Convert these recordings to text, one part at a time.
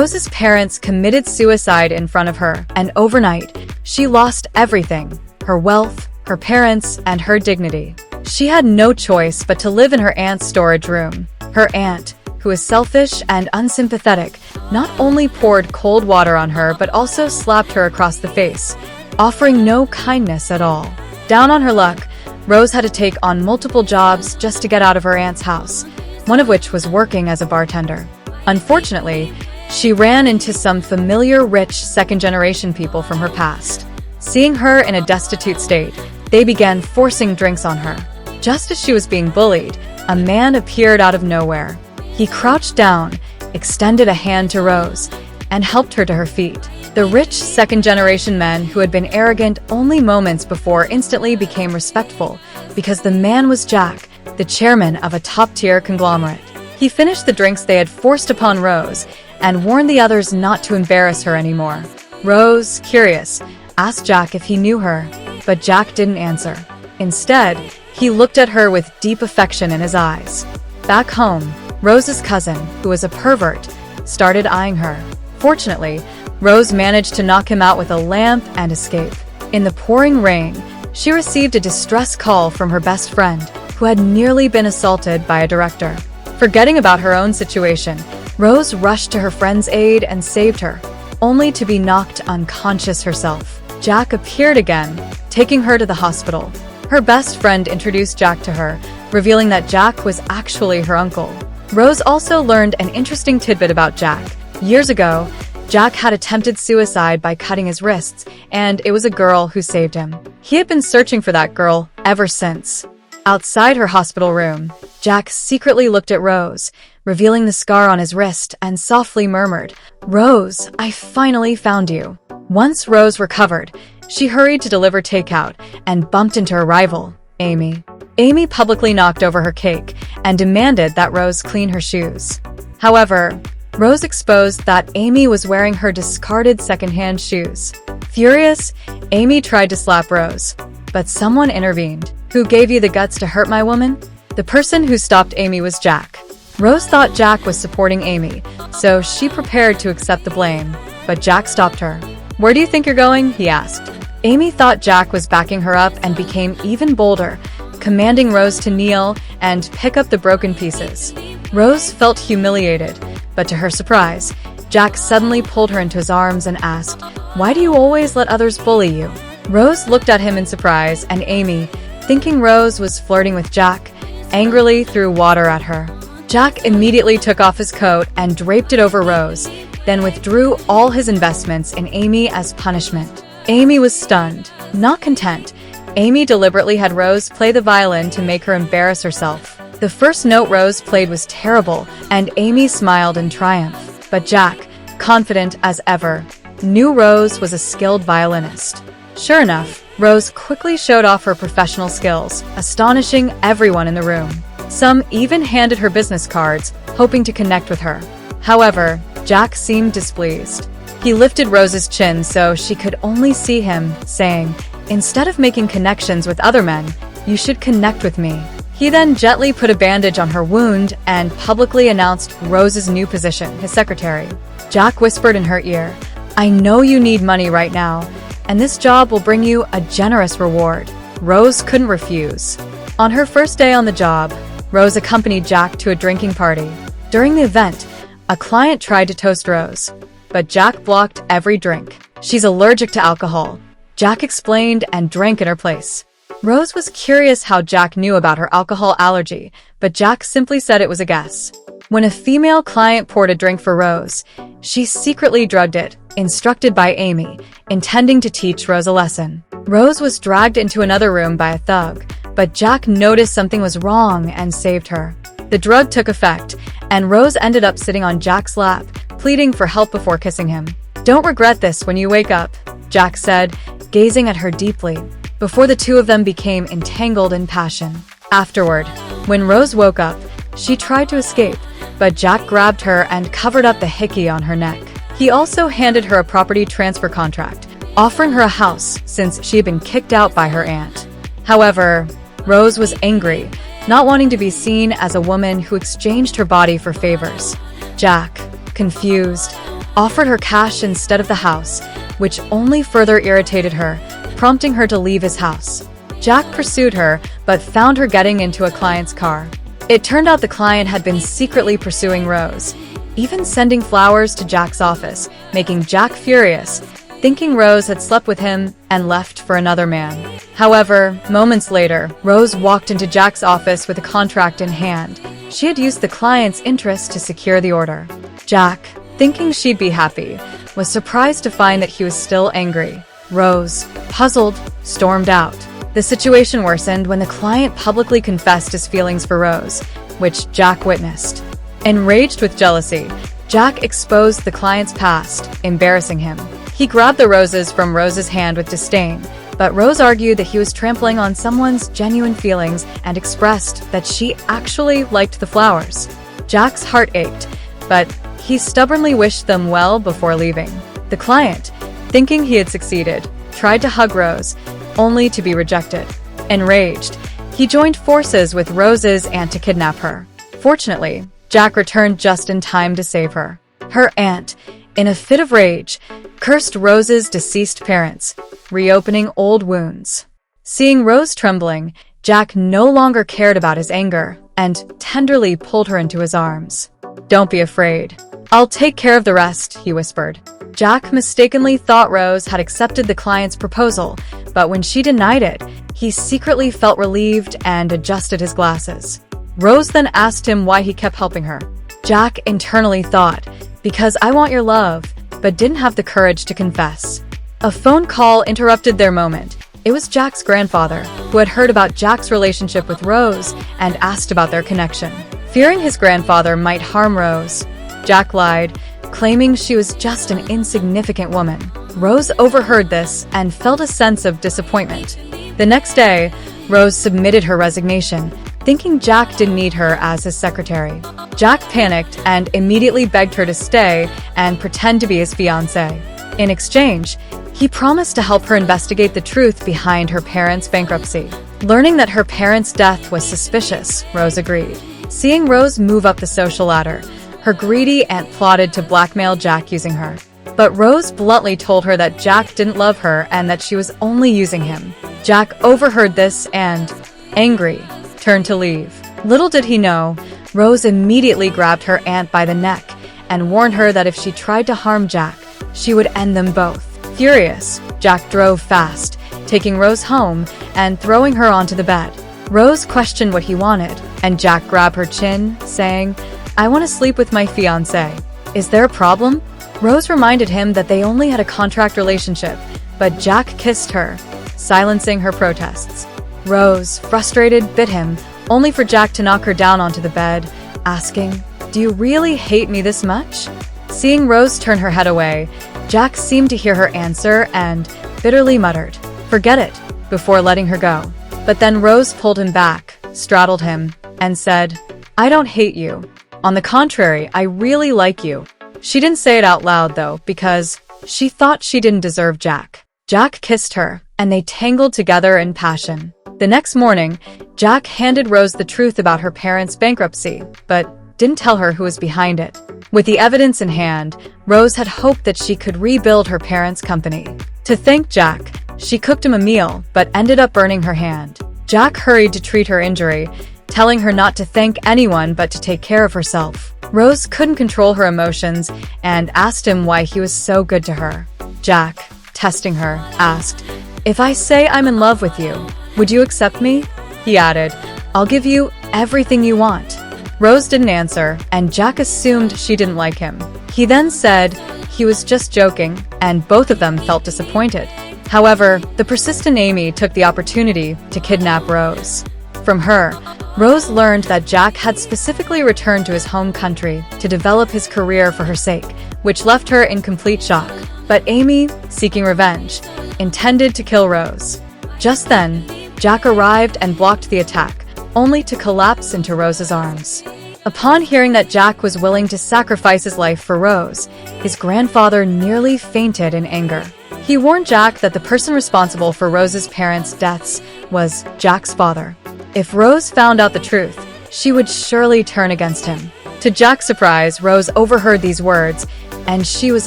Rose's parents committed suicide in front of her, and overnight, she lost everything: her wealth, her parents, and her dignity. She had no choice but to live in her aunt's storage room. Her aunt, who was selfish and unsympathetic, not only poured cold water on her but also slapped her across the face, offering no kindness at all. Down on her luck, Rose had to take on multiple jobs just to get out of her aunt's house, one of which was working as a bartender. Unfortunately, she ran into some familiar rich second-generation people from her past. Seeing her in a destitute state, they began forcing drinks on her. Just as she was being bullied, a man appeared out of nowhere. He crouched down, extended a hand to Rose, and helped her to her feet. The rich second-generation men who had been arrogant only moments before instantly became respectful because the man was Jack, the chairman of a top-tier conglomerate. He finished the drinks they had forced upon Rose and warned the others not to embarrass her anymore. Rose, curious, asked Jack if he knew her, but Jack didn't answer. Instead, he looked at her with deep affection in his eyes. Back home, Rose's cousin, who was a pervert, started eyeing her. Fortunately, Rose managed to knock him out with a lamp and escape. In the pouring rain, she received a distress call from her best friend, who had nearly been assaulted by a director. Forgetting about her own situation, Rose rushed to her friend's aid and saved her, only to be knocked unconscious herself. Jack appeared again, taking her to the hospital. Her best friend introduced Jack to her, revealing that Jack was actually her uncle. Rose also learned an interesting tidbit about Jack. Years ago, Jack had attempted suicide by cutting his wrists, and it was a girl who saved him. He had been searching for that girl ever since. Outside her hospital room, Jack secretly looked at Rose, revealing the scar on his wrist, and softly murmured, "Rose, I finally found you." Once Rose recovered, she hurried to deliver takeout and bumped into her rival, Amy. Amy publicly knocked over her cake and demanded that Rose clean her shoes. However, Rose exposed that Amy was wearing her discarded secondhand shoes. Furious, Amy tried to slap Rose, but someone intervened. "Who gave you the guts to hurt my woman?" The person who stopped Amy was Jack. Rose thought Jack was supporting Amy, so she prepared to accept the blame, but Jack stopped her. "Where do you think you're going?" he asked. Amy thought Jack was backing her up and became even bolder, commanding Rose to kneel and pick up the broken pieces. Rose felt humiliated, but to her surprise, Jack suddenly pulled her into his arms and asked, "Why do you always let others bully you?" Rose looked at him in surprise, and Amy, thinking Rose was flirting with Jack, angrily threw water at her. Jack immediately took off his coat and draped it over Rose, then withdrew all his investments in Amy as punishment. Amy was stunned. Not content, Amy deliberately had Rose play the violin to make her embarrass herself. The first note Rose played was terrible, and Amy smiled in triumph. But Jack, confident as ever, knew Rose was a skilled violinist. Sure enough, Rose quickly showed off her professional skills, astonishing everyone in the room. Some even handed her business cards, hoping to connect with her. However, Jack seemed displeased. He lifted Rose's chin so she could only see him, saying, "Instead of making connections with other men, you should connect with me." He then gently put a bandage on her wound and publicly announced Rose's new position, his secretary. Jack whispered in her ear, "I know you need money right now, and this job will bring you a generous reward." Rose couldn't refuse. On her first day on the job, Rose accompanied Jack to a drinking party. During the event, a client tried to toast Rose, but Jack blocked every drink. "She's allergic to alcohol," Jack explained and drank in her place. Rose was curious how Jack knew about her alcohol allergy, but Jack simply said it was a guess. When a female client poured a drink for Rose, she secretly drugged it, instructed by Amy, intending to teach Rose a lesson. Rose was dragged into another room by a thug, but Jack noticed something was wrong and saved her. The drug took effect, and Rose ended up sitting on Jack's lap, pleading for help before kissing him. "Don't regret this when you wake up," Jack said, gazing at her deeply, before the two of them became entangled in passion. Afterward, when Rose woke up, she tried to escape, but Jack grabbed her and covered up the hickey on her neck. He also handed her a property transfer contract, offering her a house since she had been kicked out by her aunt. However, Rose was angry, not wanting to be seen as a woman who exchanged her body for favors. Jack, confused, offered her cash instead of the house, which only further irritated her, prompting her to leave his house. Jack pursued her, but found her getting into a client's car. It turned out the client had been secretly pursuing Rose, even sending flowers to Jack's office, making Jack furious, thinking Rose had slept with him and left for another man. However, moments later, Rose walked into Jack's office with a contract in hand. She had used the client's interest to secure the order. Jack, thinking she'd be happy, was surprised to find that he was still angry. Rose, puzzled, stormed out. The situation worsened when the client publicly confessed his feelings for Rose, which Jack witnessed. Enraged with jealousy, Jack exposed the client's past, embarrassing him. He grabbed the roses from Rose's hand with disdain, but Rose argued that he was trampling on someone's genuine feelings and expressed that she actually liked the flowers. Jack's heart ached, but he stubbornly wished them well before leaving. The client, thinking he had succeeded, tried to hug Rose, only to be rejected. Enraged, he joined forces with Rose's aunt to kidnap her. Fortunately, Jack returned just in time to save her. Her aunt, in a fit of rage, cursed Rose's deceased parents, reopening old wounds. Seeing Rose trembling, Jack no longer cared about his anger and tenderly pulled her into his arms. "Don't be afraid. I'll take care of the rest," he whispered. Jack mistakenly thought Rose had accepted the client's proposal, but when she denied it, he secretly felt relieved and adjusted his glasses. Rose then asked him why he kept helping her. Jack internally thought, "Because I want your love," but didn't have the courage to confess. A phone call interrupted their moment. It was Jack's grandfather, who had heard about Jack's relationship with Rose and asked about their connection. Fearing his grandfather might harm Rose, Jack lied, claiming she was just an insignificant woman. Rose overheard this and felt a sense of disappointment. The next day, Rose submitted her resignation, thinking Jack didn't need her as his secretary. Jack panicked and immediately begged her to stay and pretend to be his fiancé. In exchange, he promised to help her investigate the truth behind her parents' bankruptcy. Learning that her parents' death was suspicious, Rose agreed. Seeing Rose move up the social ladder, her greedy aunt plotted to blackmail Jack using her. But Rose bluntly told her that Jack didn't love her and that she was only using him. Jack overheard this and, angry, turned to leave. Little did he know, Rose immediately grabbed her aunt by the neck and warned her that if she tried to harm Jack, she would end them both. Furious, Jack drove fast, taking Rose home and throwing her onto the bed. Rose questioned what he wanted, and Jack grabbed her chin, saying, "I want to sleep with my fiancé. Is there a problem?" Rose reminded him that they only had a contract relationship, but Jack kissed her, silencing her protests. Rose, frustrated, bit him, only for Jack to knock her down onto the bed, asking, "Do you really hate me this much?" Seeing Rose turn her head away, Jack seemed to hear her answer and bitterly muttered, "Forget it," before letting her go. But then Rose pulled him back, straddled him, and said, "I don't hate you. On the contrary, I really like you." She didn't say it out loud, though, because she thought she didn't deserve Jack. Jack kissed her, and they tangled together in passion. The next morning, Jack handed Rose the truth about her parents' bankruptcy, but didn't tell her who was behind it. With the evidence in hand, Rose had hoped that she could rebuild her parents' company. To thank Jack, she cooked him a meal, but ended up burning her hand. Jack hurried to treat her injury, telling her not to thank anyone but to take care of herself. Rose couldn't control her emotions and asked him why he was so good to her. Jack, testing her, asked, "If I say I'm in love with you, would you accept me?" He added, "I'll give you everything you want." Rose didn't answer, and Jack assumed she didn't like him. He then said he was just joking, and both of them felt disappointed. However, the persistent Amy took the opportunity to kidnap Rose. From her, Rose learned that Jack had specifically returned to his home country to develop his career for her sake, which left her in complete shock. But Amy, seeking revenge, intended to kill Rose. Just then, Jack arrived and blocked the attack, only to collapse into Rose's arms. Upon hearing that Jack was willing to sacrifice his life for Rose, his grandfather nearly fainted in anger. He warned Jack that the person responsible for Rose's parents' deaths was Jack's father. If Rose found out the truth, she would surely turn against him. To Jack's surprise, Rose overheard these words, and she was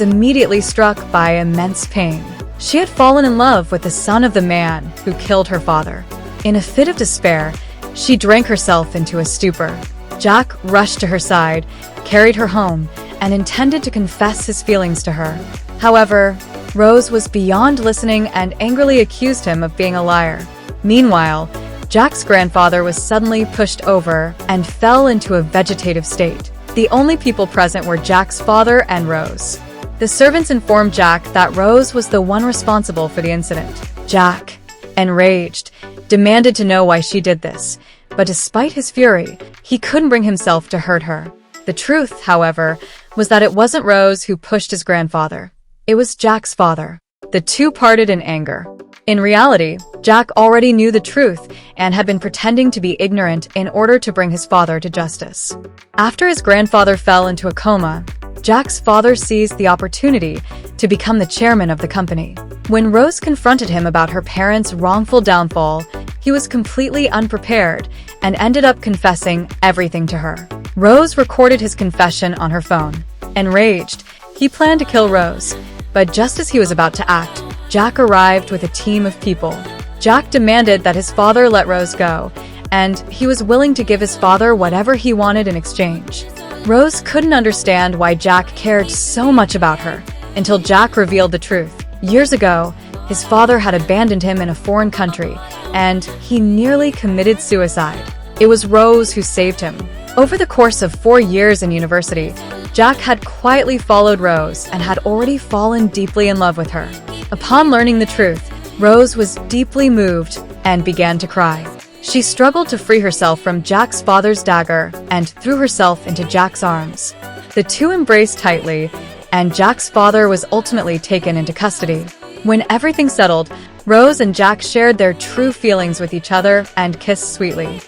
immediately struck by immense pain. She had fallen in love with the son of the man who killed her father. In a fit of despair, she drank herself into a stupor. Jack rushed to her side, carried her home, and intended to confess his feelings to her. However, Rose was beyond listening and angrily accused him of being a liar. Meanwhile, Jack's grandfather was suddenly pushed over and fell into a vegetative state. The only people present were Jack's father and Rose. The servants informed Jack that Rose was the one responsible for the incident. Jack, enraged, demanded to know why she did this, but despite his fury, he couldn't bring himself to hurt her. The truth, however, was that it wasn't Rose who pushed his grandfather. It was Jack's father. The two parted in anger. In reality, Jack already knew the truth and had been pretending to be ignorant in order to bring his father to justice. After his grandfather fell into a coma, Jack's father seized the opportunity to become the chairman of the company. When Rose confronted him about her parents' wrongful downfall, he was completely unprepared and ended up confessing everything to her. Rose recorded his confession on her phone. Enraged, he planned to kill Rose, but just as he was about to act, Jack arrived with a team of people. Jack demanded that his father let Rose go, and he was willing to give his father whatever he wanted in exchange. Rose couldn't understand why Jack cared so much about her, until Jack revealed the truth. Years ago, his father had abandoned him in a foreign country, and he nearly committed suicide. It was Rose who saved him. Over the course of 4 years in university, Jack had quietly followed Rose and had already fallen deeply in love with her. Upon learning the truth, Rose was deeply moved and began to cry. She struggled to free herself from Jack's father's dagger and threw herself into Jack's arms. The two embraced tightly, and Jack's father was ultimately taken into custody. When everything settled, Rose and Jack shared their true feelings with each other and kissed sweetly.